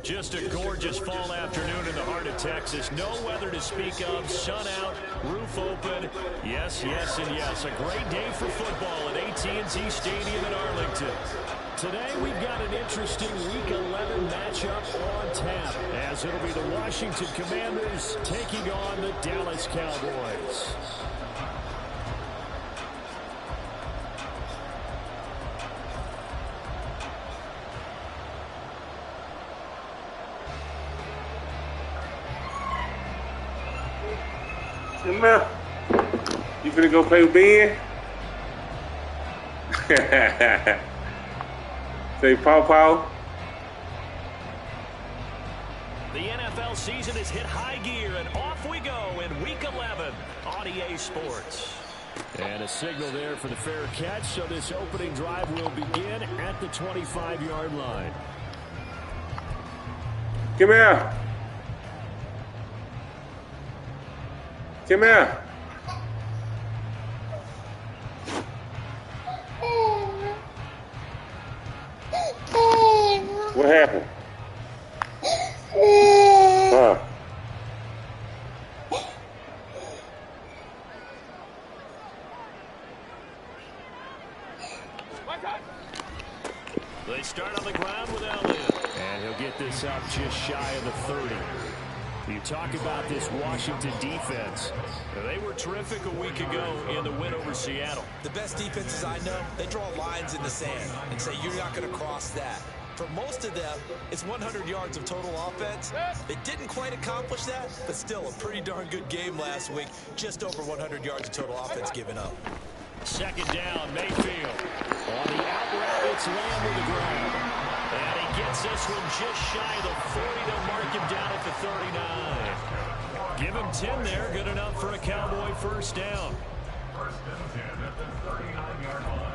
Just a gorgeous fall afternoon in the heart of Texas. No weather to speak of. Sun out, roof open. Yes, yes, and yes. A great day for football at AT&T Stadium in Arlington. Today we've got an interesting Week 11 matchup on tap, as it'll be the Washington Commanders taking on the Dallas Cowboys. Come on. You finna go play with Ben? Say pow pow. The NFL season has hit high gear, and off we go in Week 11 on EA Sports. And a signal there for the fair catch, so this opening drive will begin at the 25-yard line. Come here. Come here. What happened? Huh? They start on the ground with Elliott. And he'll get this up just shy of the 30. You talk about this Washington defense. They were terrific a week ago in the win over Seattle. The best defenses I know, they draw lines in the sand and say you're not going to cross that. For most of them, it's 100 yards of total offense. They didn't quite accomplish that, but still a pretty darn good game last week. Just over 100 yards of total offense given up. Second down, Mayfield. On the out route, it's Lamb to the ground. And he gets this one just shy of the 40. They'll mark him down at the 39. Give him 10 there. Good enough for a Cowboy first down. First and 10 at the 39-yard line.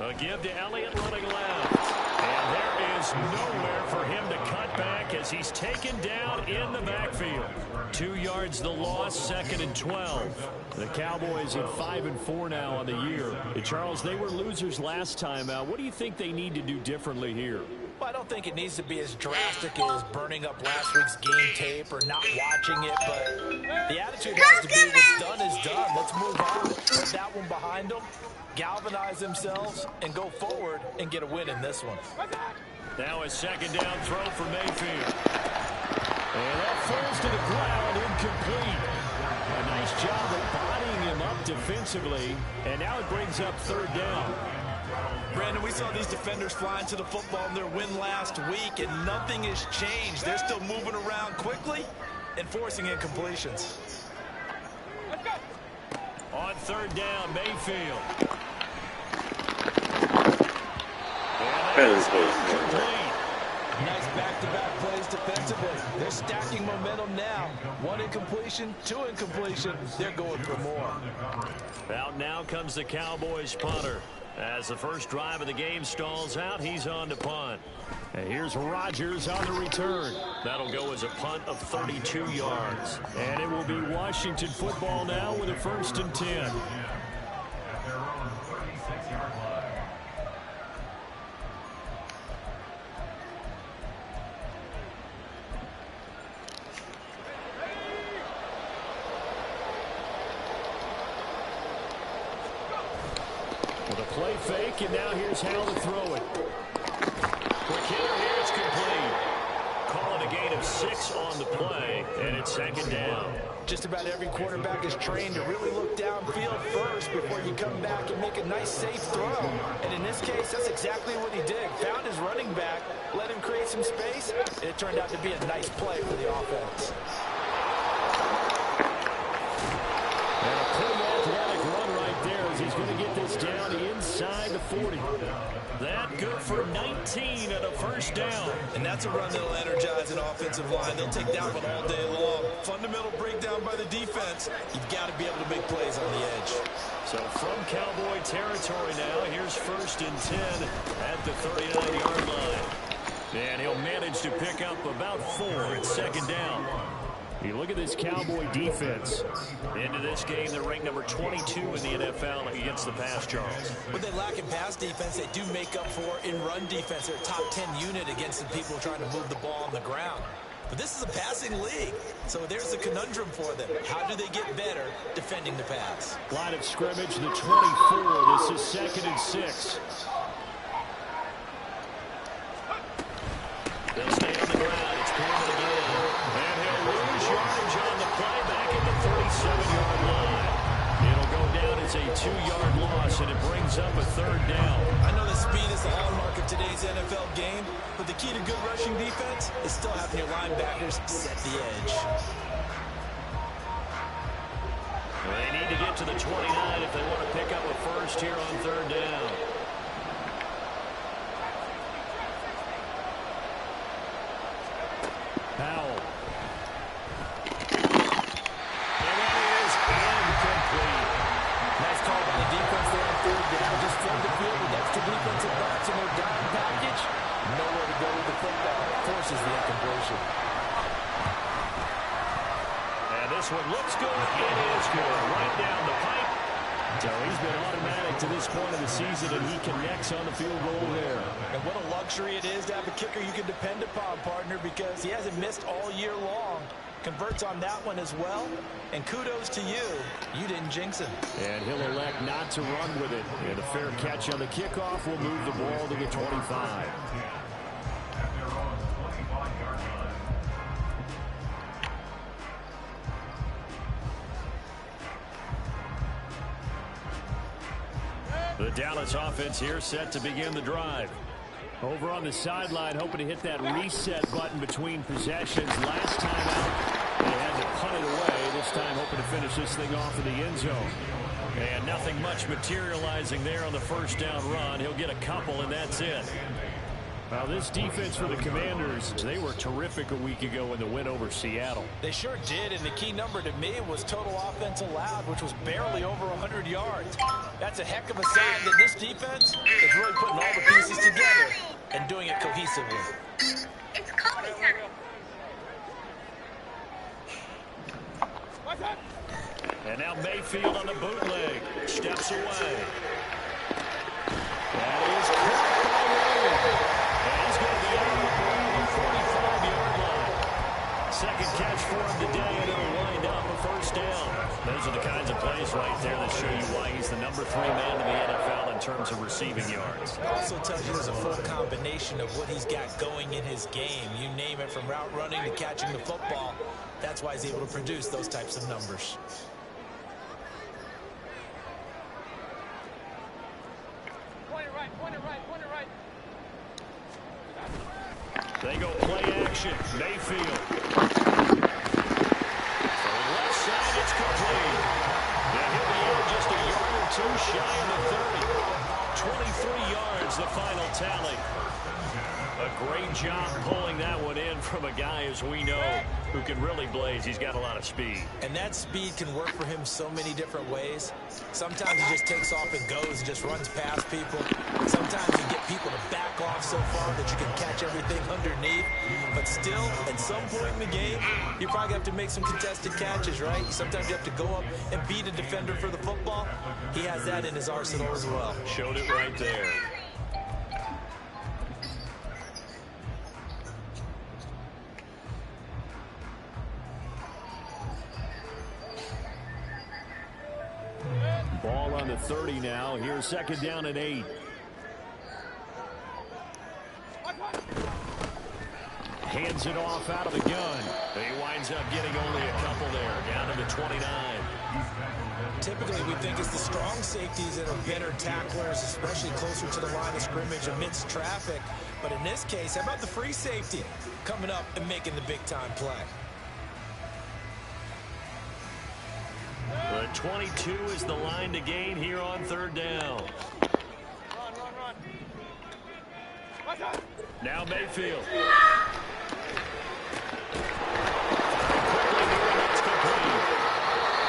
A give to Elliott running left. And there is nowhere for him to cut back as he's taken down in the backfield. 2 yards the loss, second and 12. The Cowboys at 5-4 now on the year. And Charles, they were losers last time out. What do you think they need to do differently here? Well, I don't think it needs to be as drastic as burning up last week's game tape or not watching it, but the attitude has to be what's done is done. Let's move on. Put that one behind them, galvanize themselves, and go forward and get a win in this one. Now a second down throw for Mayfield. And that falls to the ground, incomplete. A nice job of bodying him up defensively, and now it brings up third down. Brandon, we saw these defenders flying to the football in their win last week, and nothing has changed. They're still moving around quickly and forcing incompletions. On third down, Mayfield. Nice back-to-back plays defensively. They're stacking momentum now. One incompletion, two incompletions. They're going for more. Out now comes the Cowboys punter. As the first drive of the game stalls out, he's on to punt. And here's Rodgers on the return. That'll go as a punt of 32 yards. And it will be Washington football now with a first and 10. With a play fake, and now here's how to throw it. Quick hitter here, it's complete. Calling a gain of 6 on the play, and it's second down. Just about every quarterback is trained to really look downfield first before you come back and make a nice, safe throw. And in this case, that's exactly what he did. Found his running back, let him create some space, and it turned out to be a nice play for the offense. And a pretty athletic run right there as he's going to get this down inside the 40. That good for 19 and a first down. And that's a run that'll energize an offensive line. They'll take that one all day long. Fundamental breakdown by the defense. You've got to be able to make plays on the edge. So from Cowboy territory now, here's 1st and 10 at the 39-yard line. And he'll manage to pick up about 4 at 2nd down. You look at this Cowboy defense. Into this game, they're ranked number 22 in the NFL against the pass, Charles. What they lack in pass defense, they do make up for in run defense. They're a top 10 unit against the people trying to move the ball on the ground. But this is a passing league, so there's a conundrum for them. How do they get better defending the pass? Line of scrimmage, the 24. This is 2nd and 6. They'll stay on the ground. It's Coleman again. And he'll lose yardage on the play back at the 37-yard line. It'll go down as a 2-yard loss, and it brings up a 3rd down. I know that speed is the hallmark of today's NFL game, but the key to good rushing defense is still having your linebackers set the edge. They need to get to the 29 if they want to pick up a first here on 3rd down. Powell. And that is incomplete. Nice call by the defense there on 3rd down. Just flood the field with extra defensive backs in their dime package. Nowhere to go with the football. Forces the incompletion. And this one looks good. It is good. Right down the pipe. So he's been automatic to this point of the season, and he connects on the field goal there. And what a luxury it is to have a kicker you can depend upon, partner, because he hasn't missed all year long. Converts on that one as well. And kudos to you. You didn't jinx him. And he'll elect not to run with it. And a fair catch on the kickoff will move the ball to the 25. The Dallas offense here set to begin the drive. Over on the sideline, hoping to hit that reset button between possessions. Last time out, they had to punt it away. This time hoping to finish this thing off in the end zone. And nothing much materializing there on the 1st down run. He'll get a couple, and that's it. Now, this defense for the Commanders, they were terrific a week ago in the win over Seattle. They sure did, and the key number to me was total offense allowed, which was barely over 100 yards. That's a heck of a sign that this defense is really putting all the pieces together and doing it cohesively. It's Kobe time. And now Mayfield on the bootleg. Steps away. That is caught by Williams. And he's going to be out of the ball on the 45-yard line. 2nd catch for him today, and it'll wind up a 1st down. Those are the kinds of plays right there that show you why he's the number 3 man in the NFL in terms of receiving yards. It also tells you there's a full combination of what he's got going in his game. You name it, from route running to catching the football. That's why he's able to produce those types of numbers. They go play action. Mayfield. From left side, it's complete. And he'll be out just a yard or 2 shy of the 30. 23 yards, the final tally. A great job pulling that one in from a guy, as we know, who can really blaze. He's got a lot of speed. And that speed can work for him so many different ways. Sometimes he just takes off and goes and just runs past people. Sometimes you get people to back off so far that you can catch everything underneath. But still, at some point in the game, you probably have to make some contested catches, right? Sometimes you have to go up and beat a defender for the football. He has that in his arsenal as well. Showed it right there. Ball on the 30 now. Here's 2nd down and 8. Hands it off out of the gun. He winds up getting only a couple there, down to the 29. Typically, we think it's the strong safeties that are better tacklers, especially closer to the line of scrimmage amidst traffic. But in this case, how about the free safety coming up and making the big-time play? The 22 is the line to gain here on 3rd down. Run. Now Mayfield.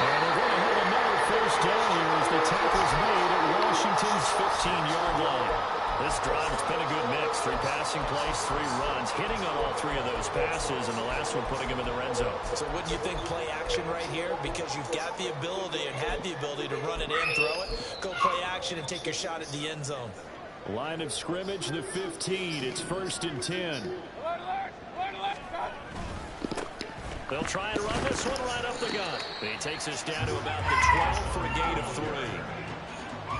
And they're going to have another 1st down here as they tackle 15-yard line. This drive, it's been a good mix. 3 passing plays, 3 runs, hitting on all 3 of those passes, and the last one putting him in the red zone. So wouldn't you think play action right here? Because you've got the ability and had the ability to run it in, throw it, go play action, and take your shot at the end zone. Line of scrimmage, the 15. It's 1st and 10. They'll try and run this one right up the gut. He takes us down to about the 12 for a gain of 3.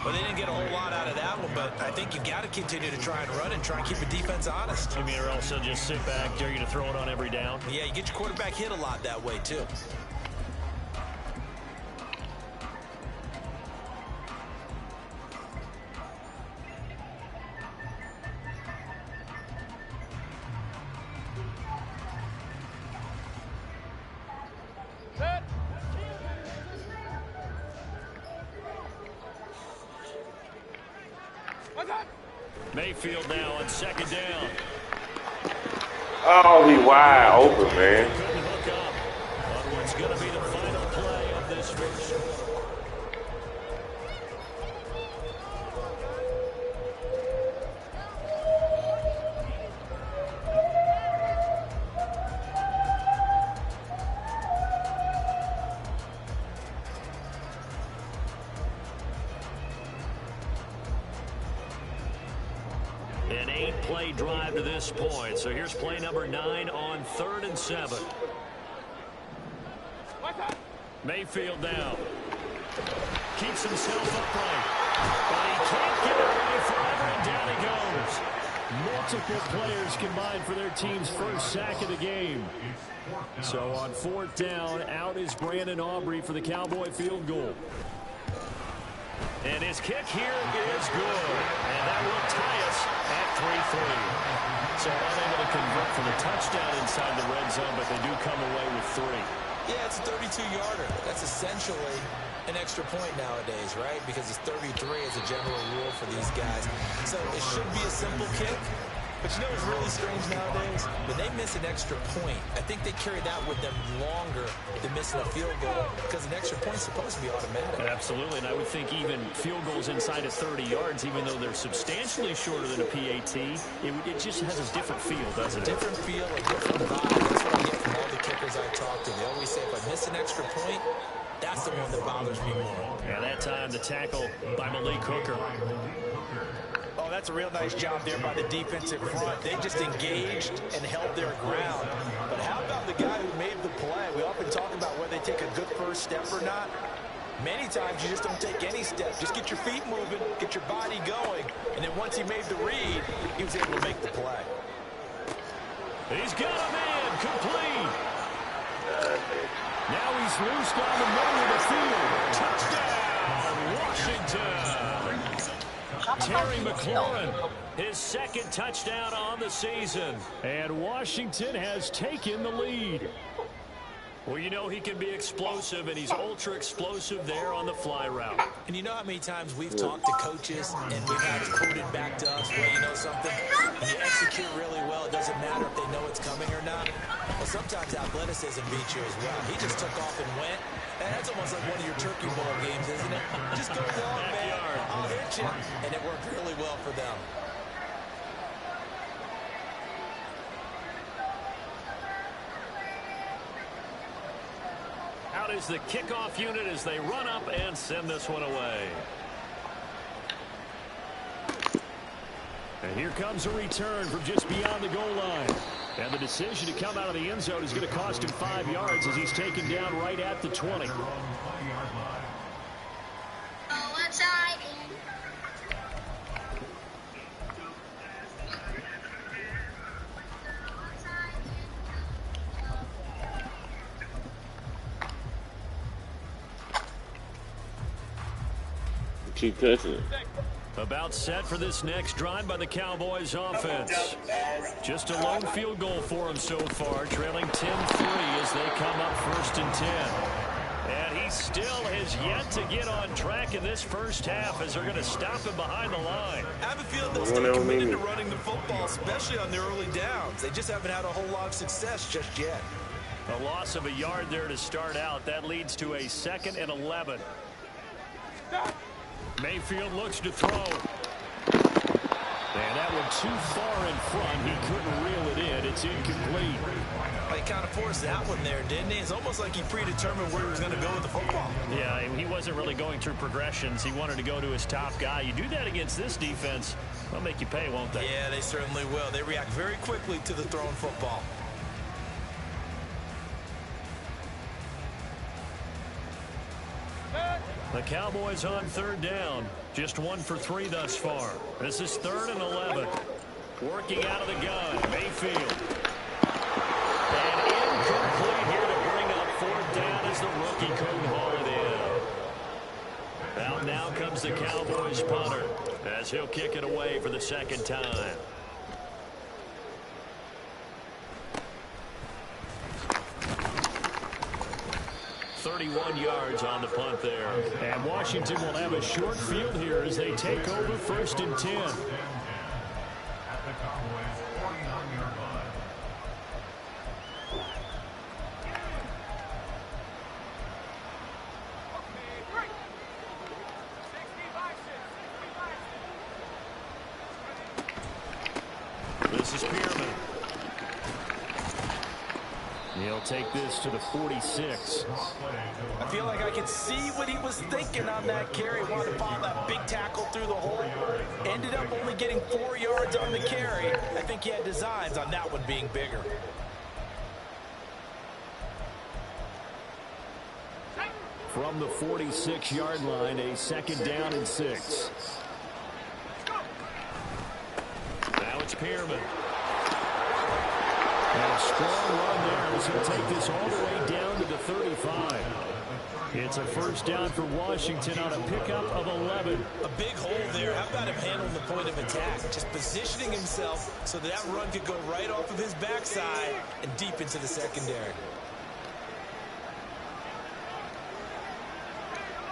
Well, they didn't get a whole lot out of that one, but I think you've got to continue to try and run and try and keep the defense honest. I mean, or else they'll just sit back, dare you to throw it on every down. Yeah, you get your quarterback hit a lot that way, too. Mayfield now on 2nd down. Oh, he wide open, man. Couldn't hook up on what's going to be the final play of this first. An 8-play drive to this point. So here's play number 9 on 3rd and 7. Mayfield now. Keeps himself upright. But he can't get it away forever, and down he goes. Multiple players combined for their team's first sack of the game. So on 4th down, out is Brandon Aubrey for the Cowboy field goal. And his kick here is good. And that will tie us at 3-3. So unable to convert for the touchdown inside the red zone, but they do come away with 3. Yeah, it's a 32-yarder. That's essentially an extra point nowadays, right? Because it's 33 as a general rule for these guys. So it should be a simple kick. But you know what's really strange nowadays? When they miss an extra point, I think they carry that with them longer than missing a field goal because an extra point is supposed to be automatic. Absolutely, and I would think even field goals inside of 30 yards, even though they're substantially shorter than a PAT, it just has a different feel, doesn't it? Different feel, a different vibe. That's what I get from all the kickers I talk to. They always say, if I miss an extra point, that's the one that bothers me more. And that time, the tackle by Malik Hooker. Oh, that's a real nice job there by the defensive front. They just engaged and held their ground. But how about the guy who made the play? We often talk about whether they take a good first step or not. Many times you just don't take any step. Just get your feet moving, get your body going. And then once he made the read, he was able to make the play. He's got a man complete. Now he's loose down the middle of the field. Touchdown, Washington. Terry McLaurin, his 2nd touchdown on the season. And Washington has taken the lead. Well, you know he can be explosive, and he's ultra-explosive there on the fly route. And you know how many times we've talked to coaches, and we've had it quoted back to us, well, you know something? When you execute really well, it doesn't matter if they know it's coming or not. Well, sometimes athleticism beats you as well. He just took off and went. And that's almost like one of your turkey bowl games, isn't it? Just go long, man. I'll hit you. And it worked really well for them. Out is the kickoff unit as they run up and send this one away. And here comes a return from just beyond the goal line. And the decision to come out of the end zone is going to cost him 5 yards as he's taken down right at the 20. Keep touching it. About set for this next drive by the Cowboys offense. Just a lone field goal for him so far, trailing 10-3 as they come up 1st and 10. And he still has yet to get on track in this first half as they're going to stop him behind the line. I have a feeling they'll stay committed to running the football, especially on their early downs. They just haven't had a whole lot of success just yet. A loss of a yard there to start out. That leads to a 2nd and 11. Mayfield looks to throw. And that one too far in front. He couldn't reel it in. It's incomplete. Well, he kind of forced that one there, didn't he? It's almost like he predetermined where he was going to go with the football. Yeah, he wasn't really going through progressions. He wanted to go to his top guy. You do that against this defense, they'll make you pay, won't they? Yeah, they certainly will. They react very quickly to the thrown football. The Cowboys on third down. Just 1 for 3 thus far. This is 3rd and 11. Working out of the gun. Mayfield. And incomplete here to bring up 4th down as the rookie couldn't haul it in. Out now comes the Cowboys punter as he'll kick it away for the 2nd time. .31 yards on the punt there. And Washington will have a short field here as they take over 1st and 10. This is Pearman. He'll take this to the 46. I feel like I could see what he was thinking on that carry. Wanted to follow that big tackle through the hole. Ended up only getting 4 yards on the carry. I think he had designs on that one being bigger. From the 46-yard line, a 2nd down and 6. Now it's Pearman. And a strong run there as he'll take this all the way down to the 35. It's a 1st down for Washington on a pickup of 11. A big hole there. How about him handling the point of attack? Just positioning himself so that run could go right off of his backside and deep into the secondary.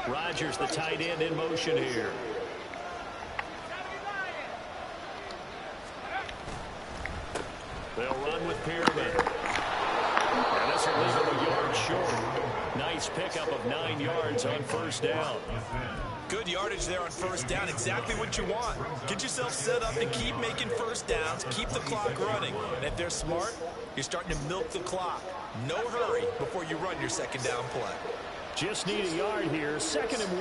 Rodgers, the tight end, in motion here. They'll run with Pearman. And this will leave him a yard short. Nice pickup of 9 yards on 1st down. Good yardage there on 1st down. Exactly what you want. Get yourself set up to keep making 1st downs. Keep the clock running. And if they're smart, you're starting to milk the clock. No hurry before you run your 2nd down play. Just need a yard here. 2nd and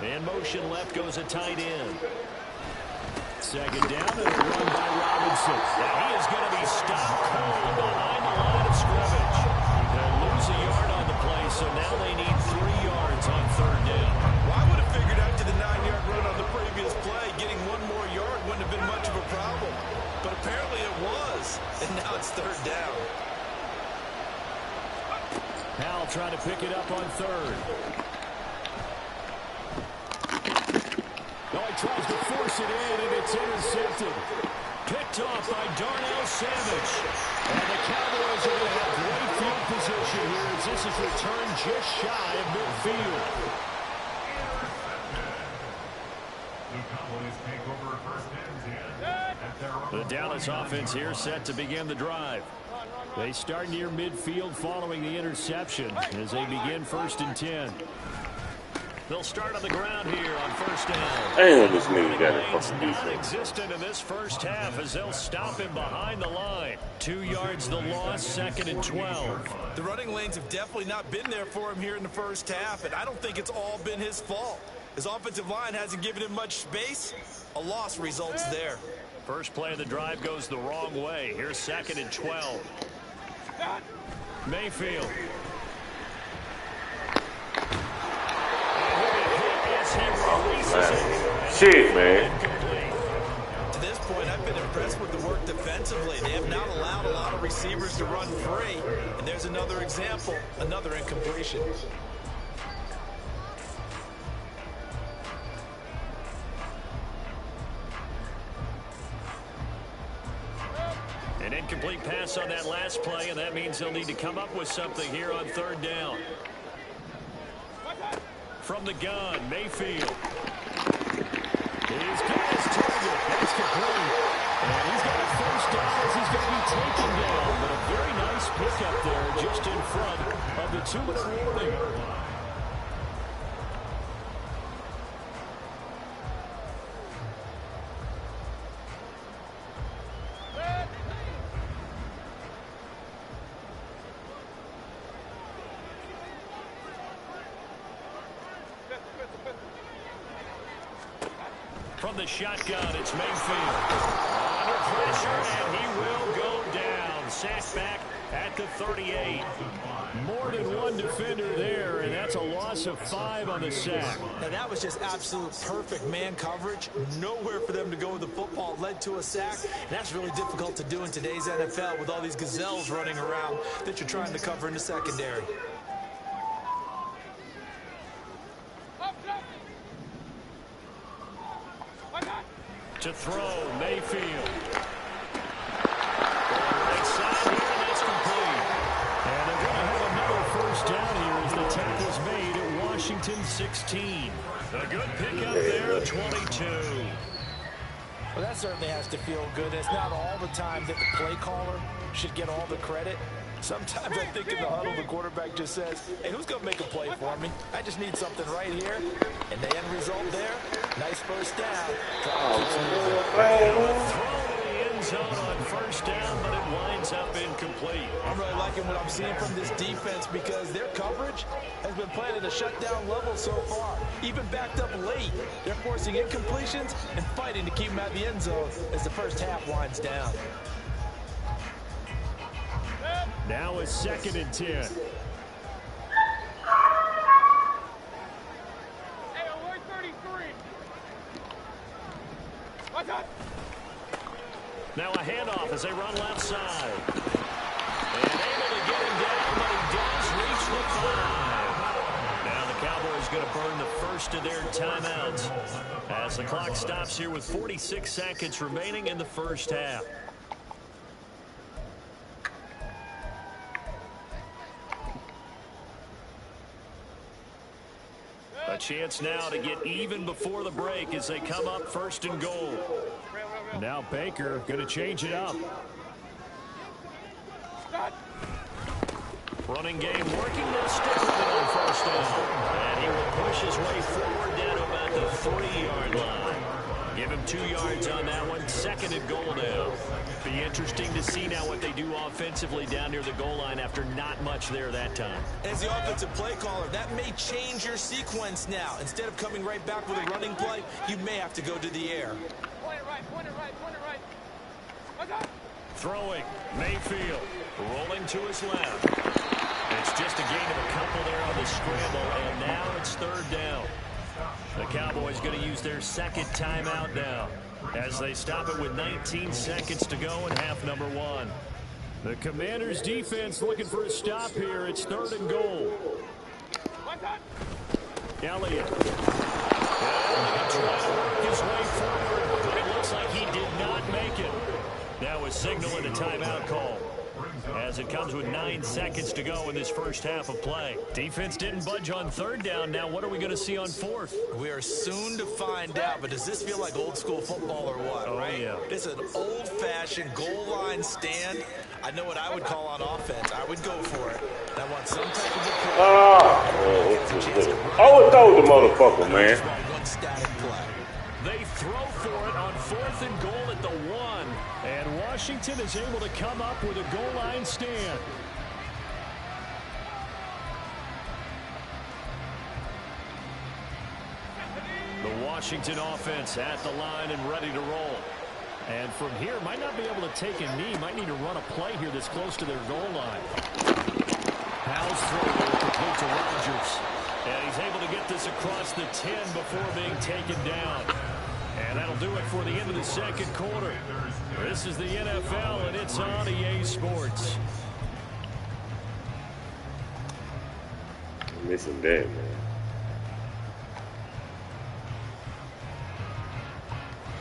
1. In motion left goes a tight end. 2nd down and a run by Robinson. Now he is going to be stopped cold behind the line of scrimmage. They'll lose a yard on the play, so now they need 3 yards on 3rd down. Well, I would have figured after the 9-yard run on the previous play, getting 1 more yard wouldn't have been much of a problem. But apparently it was, and now it's 3rd down. Powell trying to pick it up on 3rd. No, he tries to force it in, and it's intercepted. Picked off by Darnell Savage. And the Cowboys are going to have great field position here as this is returned just shy of midfield. The Dallas offense here set to begin the drive. They start near midfield following the interception as they begin 1st and 10. They'll start on the ground here on 1st down. Damn, this nigga got a fucking defense. Non-existent in this 1st half as they'll stop him behind the line. 2 yards the loss, 2nd and 12. The running lanes have definitely not been there for him here in the 1st half, and I don't think it's all been his fault. His offensive line hasn't given him much space. A loss results there. First play of the drive goes the wrong way. Here's 2nd and 12. Mayfield. Shit, man. To this point, I've been impressed with the work defensively. They have not allowed a lot of receivers to run free. And there's another example, another incompletion. An incomplete pass on that last play, and that means they'll need to come up with something here on 3rd down. From the gun, Mayfield. He's got his target. That's complete. And he's got a 1st down as he's going to be taken down. But a very nice pickup there just in front of the 2-minute warning. from the shotgun. It's Mayfield. Under pressure, and he will go down. Sacked back at the 38. More than one defender there, and that's a loss of 5 on the sack. Now, that was just absolute perfect man coverage. Nowhere for them to go with the football. Led to a sack. And that's really difficult to do in today's NFL with all these gazelles running around that you're trying to cover in the secondary. To throw, Mayfield. Right side here, and that's complete. And they're going to have another first down here as the tackle's made at Washington 16. A good pickup there at 22. Well, that certainly has to feel good. It's not all the time that the play caller should get all the credit. Sometimes I think in the huddle, the quarterback just says, hey, who's going to make a play for me? I just need something right here. And the end result there, nice first down. Throw to the end zone on first down, but it winds up incomplete. I'm really liking what I'm seeing from this defense because their coverage has been playing at a shutdown level so far. Even backed up late, they're forcing incompletions and fighting to keep them out of the end zone as the first half winds down. Now a 2nd and 10. Hey, alert 33. What's up? Now a handoff as they run left side. And able to get him down, but he does reach the 5. Now the Cowboys going to burn the first of their timeouts as the clock stops here with 46 seconds remaining in the first half. A chance now to get even before the break as they come up 1st and goal. Now Baker going to change it up. Running game working. They'll stick with it on 1st down. And he will push his way forward down to about the 3-yard line. Give him 2 yards on that one. 2nd and goal now. Be interesting to see now what they do offensively down near the goal line after not much there that time. As the offensive play caller, that may change your sequence now. Instead of coming right back with a running play, you may have to go to the air. Point it right, point it right, point it right. What's up? Throwing, Mayfield, rolling to his left. It's just a gain of a couple there on the scramble, and now it's 3rd down. The Cowboys going to use their 2nd timeout now as they stop it with 19 seconds to go in half number 1. The Commanders' defense looking for a stop here. It's 3rd and goal. Elliott. Elliott trying to work his way forward, but it looks like he did not make it. Now a signal and a timeout call as it comes with 9 seconds to go in this first half of play. Defense didn't budge on 3rd down. Now what are we going to see on 4th? We are soon to find out, but does this feel like old school football or what, right? Yeah. It's an old-fashioned goal line stand. I know what I would call on offense. I would go for it. I want some type of a I would throw the motherfucker, man. One static play. They throw for it on 4th and goal at the 1. And Washington is able to come up with a goal line stand. The Washington offense at the line and ready to roll. And from here, might not be able to take a knee. Might need to run a play here that's close to their goal line. Howell's throw there complete to Rodgers. And he's able to get this across the 10 before being taken down. And that'll do it for the end of the 2nd quarter. This is the NFL, and it's on EA Sports. I'm missing that, man.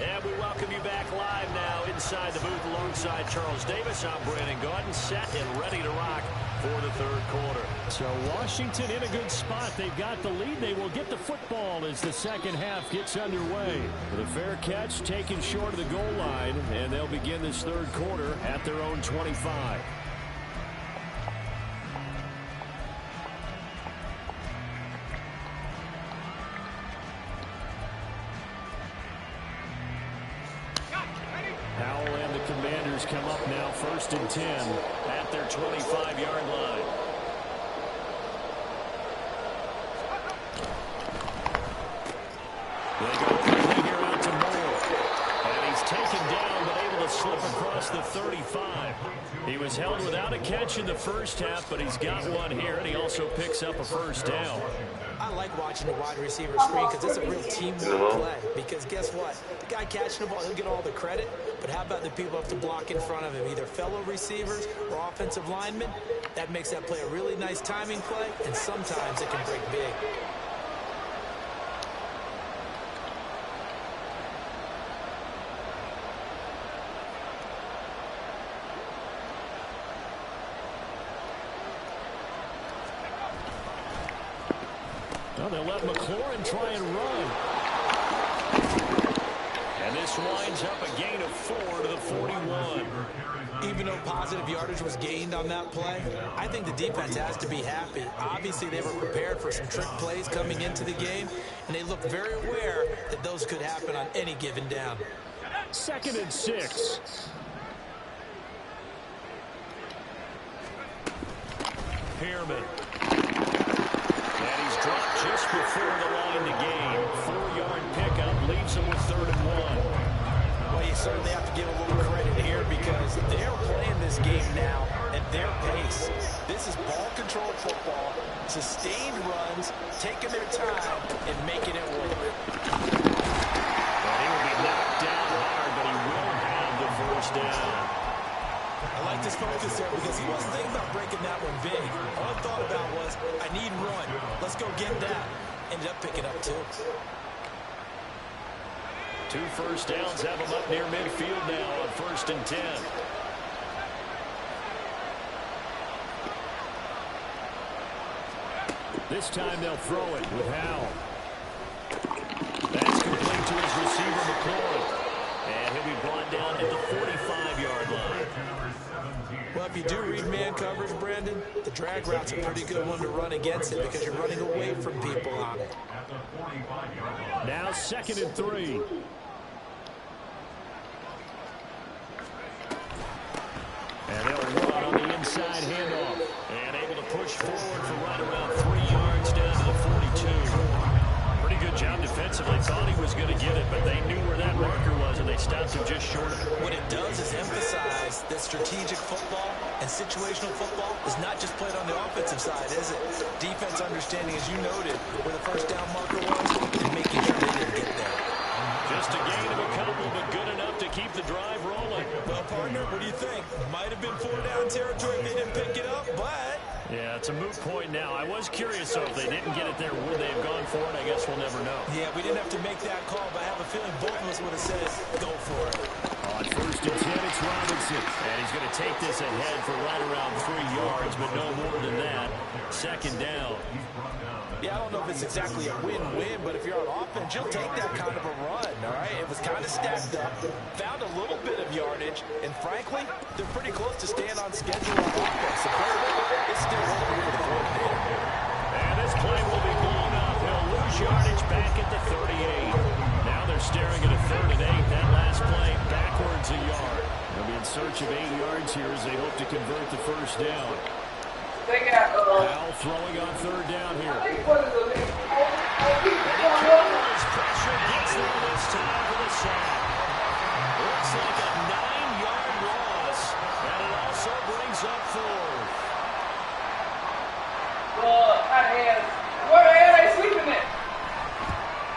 And we welcome you back live now inside the booth alongside Charles Davis. I'm Brandon Gaudin, set and ready to rock for the 3rd quarter. So Washington in a good spot. They've got the lead. They will get the football as the 2nd half gets underway. With a fair catch taken short of the goal line, and they'll begin this 3rd quarter at their own 25. Howell and the Commanders come up now 1st and 10 at their 25-yard line. They go quickly here out to Moore. was held without a catch in the first half, but he's got one here, and he also picks up a first down. I like watching the wide receiver screen because it's a real teamwork play. Because guess what? The guy catching the ball, he'll get all the credit. But how about the people who have to block in front of him, either fellow receivers or offensive linemen? That makes that play a really nice timing play, and sometimes it can break big. Well, they'll let McLaurin try and run. And this winds up a gain of 4 to the 41. Even though positive yardage was gained on that play, I think the defense has to be happy. Obviously, they were prepared for some trick plays coming into the game, and they looked very aware that those could happen on any given down. 2nd and 6. Pearman. And he's dropped just before the line to gain. 4-yard pickup leaves him with 3rd and 1. Well, you certainly have to give a little credit here because they're playing this game now at their pace. This is ball control football, sustained runs, taking their time, and making it work. And he will be knocked down hard, but he will have the first down. I like this focus there because he wasn't thinking about breaking that one big. All I thought about was, I need run. Let's go get that. Ended up picking up 2. 2 first downs have him up near midfield now on 1st and 10. This time they'll throw it with Howell. That's complete to his receiver, McLaurin. And he'll be brought down at the 45-yard line. Well, if you do read man coverage, Brandon, the drag route's a pretty good one to run against it because you're running away from people on it. Now 2nd and 3. And they'll run on the inside handoff. And able to push forward for right around 3 yards down to the 42. Pretty good job defensively. Thought he was going to get it, but they knew where that marker was, and they stopped him just short of it. What it does is emphasize that strategic football and situational football is not just played on the offensive side, is it? Defense understanding, as you noted, where the first down marker was, and making sure they didn't get there. Just a gain of a couple, but good enough to keep the drive rolling. Well, partner, what do you think? Might have been 4-down territory if they didn't pick it up, but... Yeah, it's a moot point now. I was curious, though, if they didn't get it there, would they have gone for it? I guess we'll never know. Yeah, we didn't have to make that call, but I have a feeling both of us would have said, go for it. On 1st and 10, it's Robinson. And he's going to take this ahead for right around 3 yards, but no more than that. 2nd down. Yeah, I don't know if it's exactly a win-win, but if you're on offense, you'll take that kind of a run, all right? It was kind of stacked up, found a little bit of yardage, and frankly, they're pretty close to staying on schedule on offense. The quarterback is still holding for the coordinator. And this play will be blown up. He'll lose yardage back at the 38. Now they're staring at a 3rd and 8. That last play backwards a yard. They'll be in search of 8 yards here as they hope to convert the first down. Howell throwing on 3rd down here. And he covers pressure, gets there this time for the sack. Looks like a 9-yard loss, and it also brings up 4th. Where the hell are they sleeping at?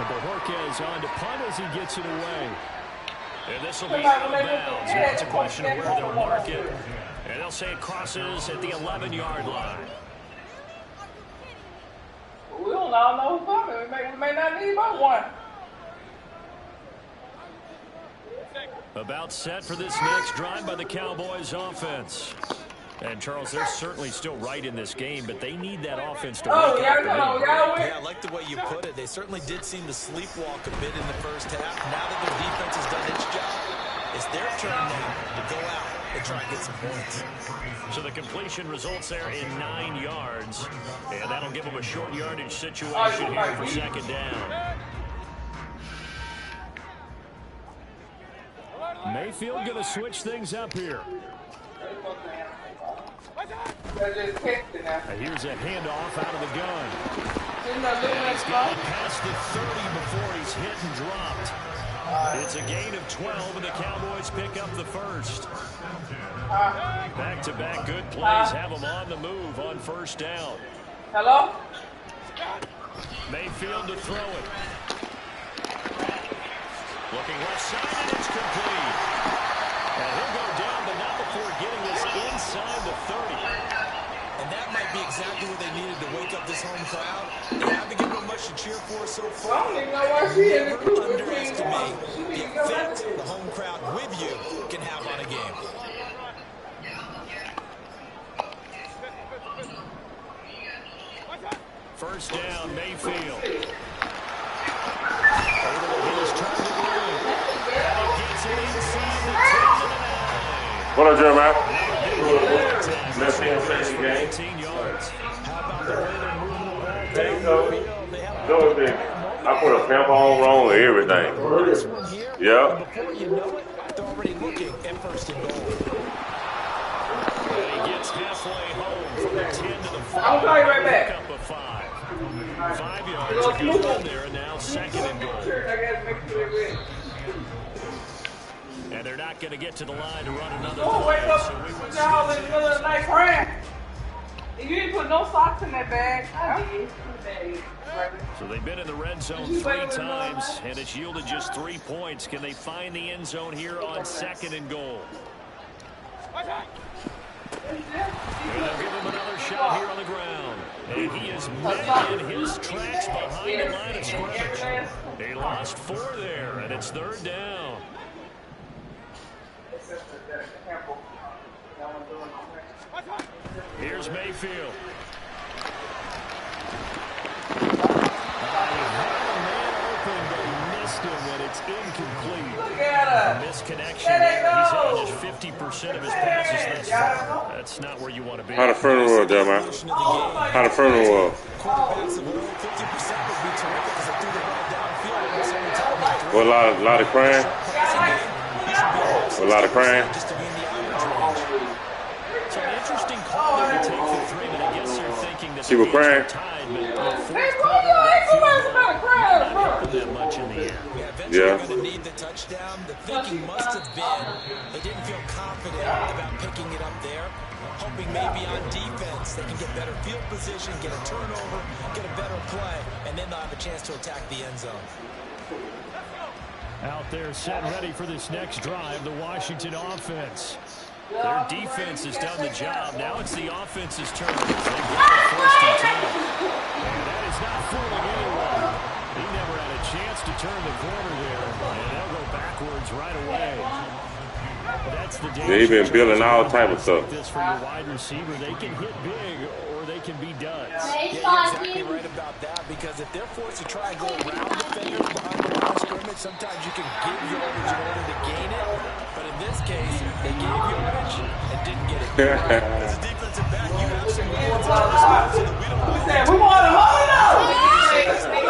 And Bojorquez on to punt as he gets it away. And this will be out of bounds. Now it's a question of where they'll mark it. And they'll say it crosses at the 11-yard line. We don't all know who's coming. We may not need but one. About set for this next drive by the Cowboys offense. And, Charles, they're certainly still right in this game, but they need that offense to wake up. Yeah, I like the way you put it. They certainly did seem to sleepwalk a bit in the first half. Now that their defense has done its job, it's their turn now to go out and try and get some points. So the completion results there in 9 yards, and that'll give them a short yardage situation here for 2nd down. Mayfield going to switch things up here. Here's a handoff out of the gun. And he's got past the 30 before he's hit and dropped. It's a gain of 12, and the Cowboys pick up the first. Back-to-back good plays have them on the move on first down. Hello? Mayfield to throw it. Looking left side, and it's complete. And he'll go down, but not before getting this inside the 30. And that might be exactly what they needed to wake up this home crowd. They haven't given them much to cheer for so far. Never underestimate the effect the home crowd with you can have on a game. First down, Mayfield. Able to get his target early. And he gets it inside the 10 to the 9. What up, Jeremiah? Let's see him finish the game. 18 yards. How about the way they're moving the ball down the field? They have I put a tampon wrong with everything. this one here. Yeah. And before you know it, they're already looking at first and goal. And he gets halfway home from the 10 to the 5. I'll call you right back. Pick up a 5. 5 yards to go in there, and now second and goal. And they're not going to get to the line to run another Oh, wake play, up. so we will Put y'all in the middle of the night praying. You didn't put no socks in that bag. I did. So they've been in the red zone 3 times, and it's yielded just 3 points. Can they find the end zone here on second and goal? And they'll give him another shot here on the ground. And he is met in his tracks behind the line of scrimmage. They lost 4 there, and it's third down. Here's Mayfield. Incomplete. Misconnection there. He's had just 50% of his passes thus far. That's not where you want to be. How the funeral, Jeremiah? How the funeral? Quarterbacks of 50% would be terrific because they threw the ball downfield at the same time. Well, a lot of crying. A lot of crying. Just to be in the average range. So an interesting call there to take the 3, but I guess they're thinking that She was crying. tied, but the fourth quarter, that much in the air. Eventually Yeah. going to need the touchdown. The thinking must have been they didn't feel confident about picking it up there, hoping maybe on defense they can get better field position, get a turnover, get a better play, and then they'll have a chance to attack the end zone. Out there set ready for this next drive, the Washington offense. Their defense has done the job. Now it's the offense's turn. They get the first and 10. And that is not fooling anyone. He never had a chance to turn the corner there, and they'll go backwards right away. That's the danger. They've been building all type of stuff. This for your wide receiver, they can hit big or they can be duds. Yeah, you're exactly right about that, because if they're forced to try and go around defenders behind the line of scrimmage, sometimes you can give yardage in order to gain it. But in this case, they gave yardage and didn't get it. As a defensive back, you have some hands on the spot so that we don't know. We want to hold it up.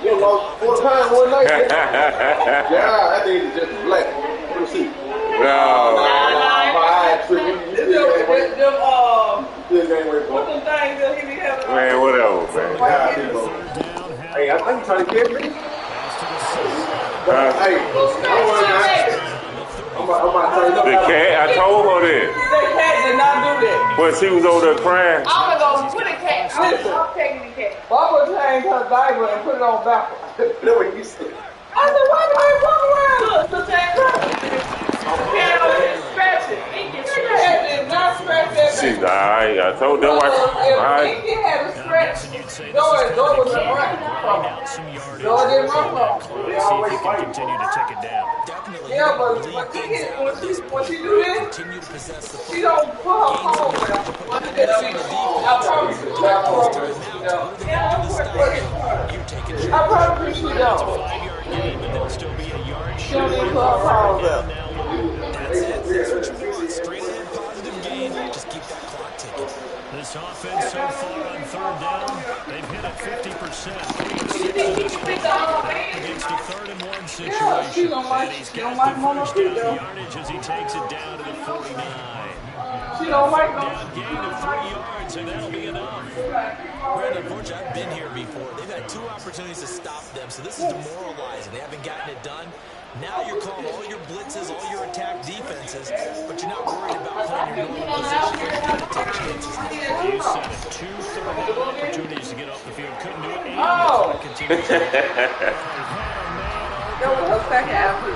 You lost 4 times one night. Yeah, that thing is just black. Let me see. No. My eyes tripping. Man, whatever, man. Hey, I think you're trying to get me. Hey, I'm about to tell you. The cat, I told her that. The cat did not do that. When she was over there crying. I'm gonna go put a cat. I'm taking the cat. Barbara changed her diaper and put it on backwards. That's what you said. I said, why do I walk around? Look, the cat cat over there scratching. The cat did not scratch that She's baby. alright. I told them why. Alright. He had a scratch. Door was a run. Out some yardage. Door didn't run from. See if you can continue to take it down. Definitely. Yeah, but lead when things she out at this when point. she do this, Continue to possess the she football. don't put her phone down. I promise you. I promise you. I promise you she don't. 5-yard gain, but they'll still be a yard She don't short. even put her phone down. That's it. That's what you want. Straight ahead, positive gain. Just keep that clock ticking. This offense so far on third down, they've hit it 50%. 6 against a 3rd-and-1 situation. And he's got the first down yardage as he takes it down to the 49. She don't like them. Gain of 3 yards, and that'll be enough. Brandon, unfortunately, I've been here before. They've had 2 opportunities to stop them, so this is demoralizing. They haven't gotten it done. Now you're calling all your blitzes, all your attack defenses, but you're not worried about playing your normal position. You're going to take chances. You said it. 2 third-down opportunities to get off the field. Couldn't do it. And the clock continues. That was her second effort.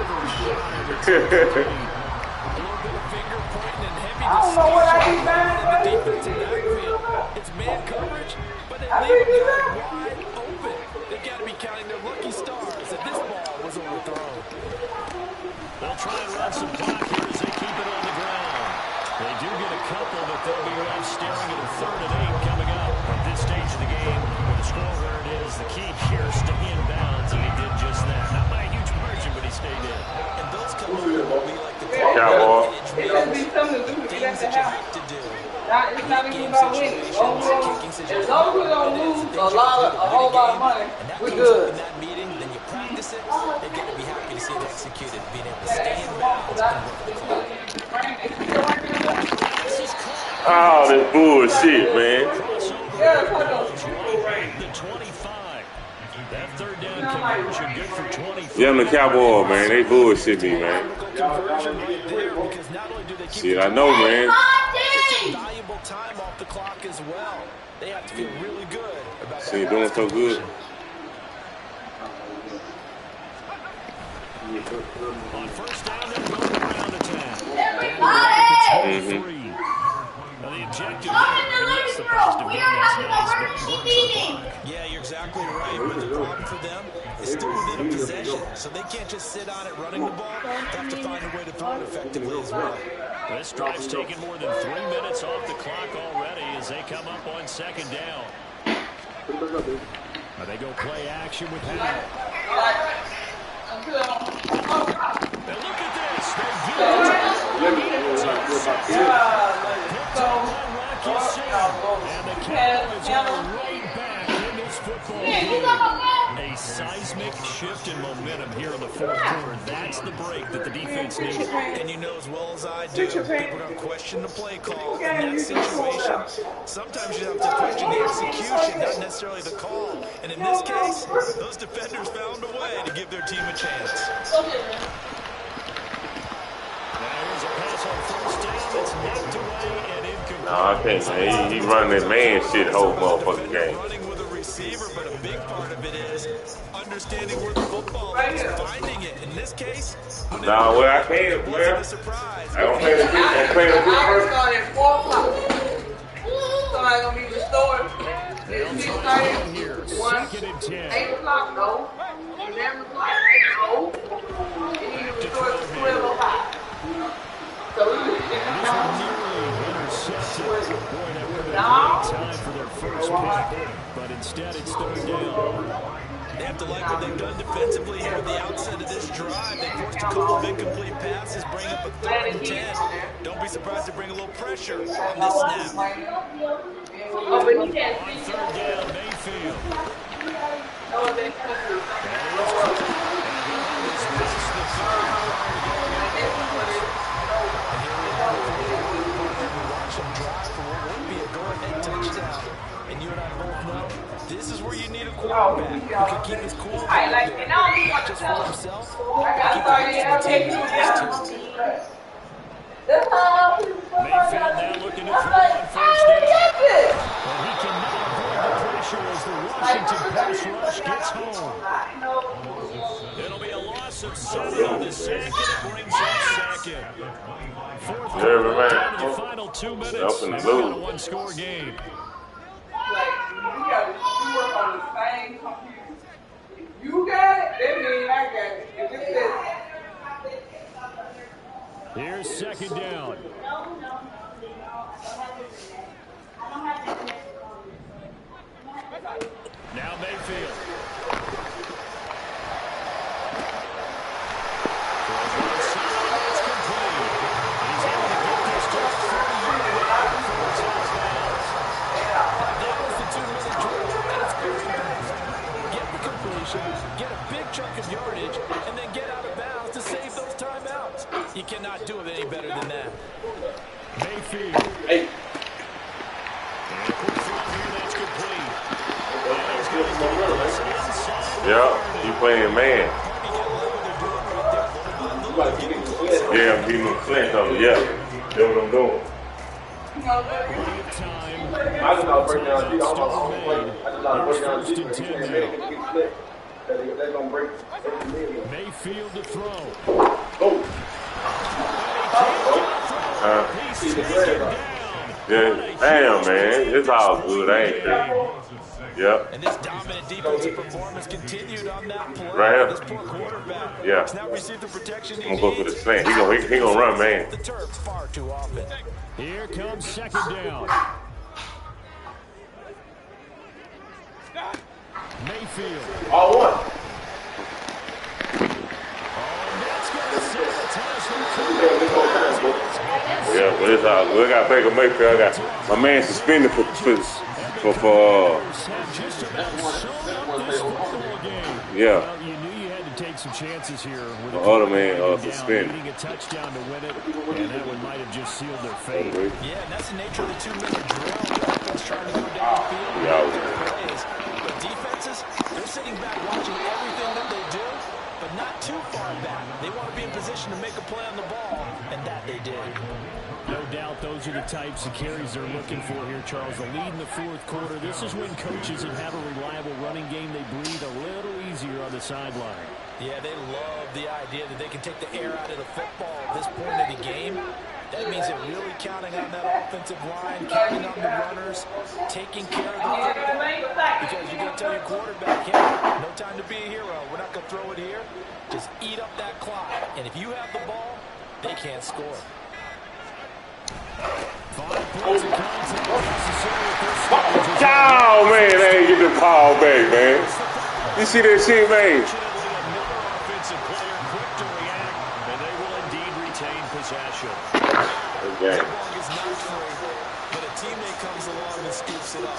I don't know what I be buying. It's man coverage, but they leave the guy wide open. They've got to be counting their lucky stars that this ball was overthrown. They'll try and run some clock here as they keep it on the ground. They do get a couple, but they'll be left staring at a 3rd and 8 coming up at this stage of the game. With the score where it is, the key here is stay in bounds, and he did just that. Not by a huge margin, but he stayed in. And those come over will be like the Cowboy. It just be something to do to get things at the that you house. have to do. It's not even about winning. As long as we don't lose a whole lot of money, we're good. In that meeting, then you practice it. They're going to be happy to see it executed, being able to stay in bounds and work the clock. Oh, this bullshit, man. The 25. That 3rd down conversion good for 24. Yeah, I'm the Cowboy, man. They bullshit me, man. Shit, I know, man. Valuable time off the clock as well. They have to feel really good about See, you're doing so good. On 1st down, they're going around attack. Mm-hmm. Now the objective there is the positive game. Yeah, you're exactly right. But the problem for them is still within a possession, so they can't just sit on it running the ball. They have to find a way to throw it effectively as well. This drive's taken more than 3 minutes off the clock already as they come up on 2nd down. Now they go play action with that. And look at this. They and the Cowboys are right back in this football game. A seismic shift in momentum here in the 4th quarter. That's the break that the defense needs. And you know as well as I do, people are going to question the play call in that situation. Sometimes you have to question the execution, not necessarily the call. And in this case, those defenders found a way to give their team a chance. There's a pass on 1st down that's knocked away and incomplete. No, I can't, man. He running that man shit whole motherfucking game. Running with a receiver, but a big part of it is understanding where the football is, finding it. In this case, No, well, I can't, it man. wasn't a surprise. I don't play the good. I'm playing the good I first. start at 4 o'clock. Somebody's going to be restored. It's 6:30, 1, 2nd and 10. 8 o'clock, no. 11 o'clock, no. You need to restore at 12 o'clock. So we Intercepted. Boy, that would have been a great time for their first pick. But instead, it's 3rd down. They have to like what they've done defensively here at the outset of this drive. They forced a couple of incomplete passes, bring up a 3rd and 10. Don't be surprised to bring a little pressure on this snap. Oh, but he can't On see. 3rd down, Mayfield. No, they couldn't. And you and I both know this is where you need a quarterback who can keep his cool. I like it now. He Not wants to just tell for him. himself, I got started out taking him down. That's how Mayfield now looking to throw on 1st down. But he cannot avoid the pressure as the Washington pass rush gets home. It'll be a loss of 7 on the sack, and it brings up 2nd. 4th quarter down to the final 2 minutes. And we've got a 1-score game. Like, you got to work on the same computer. If you got it, that means I got it. If it says, Here's 2nd down. Now Mayfield. It's complete. He's able to get this to the 30-yard line before it's out of bounds. that was the 2-minute drill, and it's very fast. Get the completion, get a big chunk of yardage, and then get out of bounds to save those timeouts. You cannot do it any better than that. Mayfield. Hey, playing man. Yeah, I'm getting them slants over. Yeah, that's what I'm doing. I just know break down defense. I just know break down defense. They're gonna break every million. Mayfield to throw. Oh. Yeah, damn, man. It's all good. I ain't tripping. Yep. And this dominant defensive performance continued on that play. Right here. This poor quarterback. Yeah. He's not received the protection I'm gonna go for the slant. He gonna run, man. The turf far too often. Here comes second down. Mayfield. All one. Yeah, but it's all good. I got Baker Mayfield. I got my man suspended for yeah. Well, you knew you had to take some chances here with the other man suspended. Needing a touchdown to win it, and that one might have just sealed their fate. Yeah, and that's the nature of the 2-minute drill. The offense trying to go downfield. Yeah. But defenses, they're sitting back watching everything that they do, but not too far back. They want to be in position to make a play on the ball, and that they did. No doubt those are the types of carries they're looking for here, Charles. The lead in the fourth quarter. This is when coaches that have a reliable running game, they breathe a little easier on the sideline. Yeah, they love the idea that they can take the air out of the football at this point of the game. That means they're really counting on that offensive line, counting on the runners, taking care of the football. Because you're going to tell your quarterback, hey, no time to be a hero. We're not going to throw it here. Just eat up that clock. And if you have the ball, they can't score. 5 points of contact necessary at this stage. Oh, man, they ain't get the ball back, man. You see that shit, man? Another offensive player quick to react, and they will indeed retain possession. Okay. The ball is not free, but a teammate comes along and scoops it up.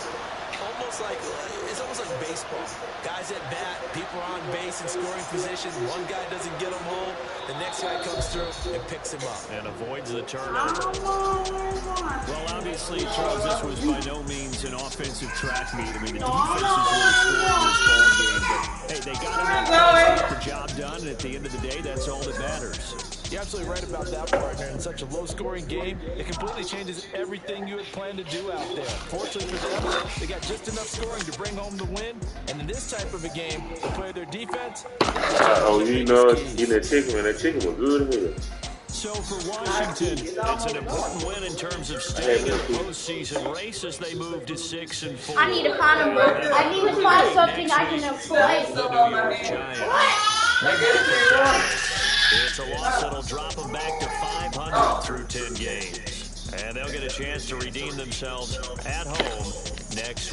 It's almost like baseball. Guys at bat, people are on base in scoring position. One guy doesn't get him home. The next guy comes through and picks him up. And avoids the turnover. Well, obviously, Charles, this was by no means an offensive track meet. I mean, the defense is really scoring this ball game. But, hey, they got enough to get the job done, and at the end of the day, that's all that matters. You're absolutely right about that, partner. In such a low-scoring game, it completely changes everything you had planned to do out there. Fortunately for them, they got just enough scoring to bring home the win. And in this type of a game, they play their defense. You know, eating that chicken, man. That chicken was good as hell. So for Washington, it's an important win in terms of staying in the postseason race as they move to 6-4. I need to find a book. I need to find something I can employ. The New York Giants. It's a loss that'll drop them back to 500 through 10 games. And they'll get a chance to redeem themselves at home next week.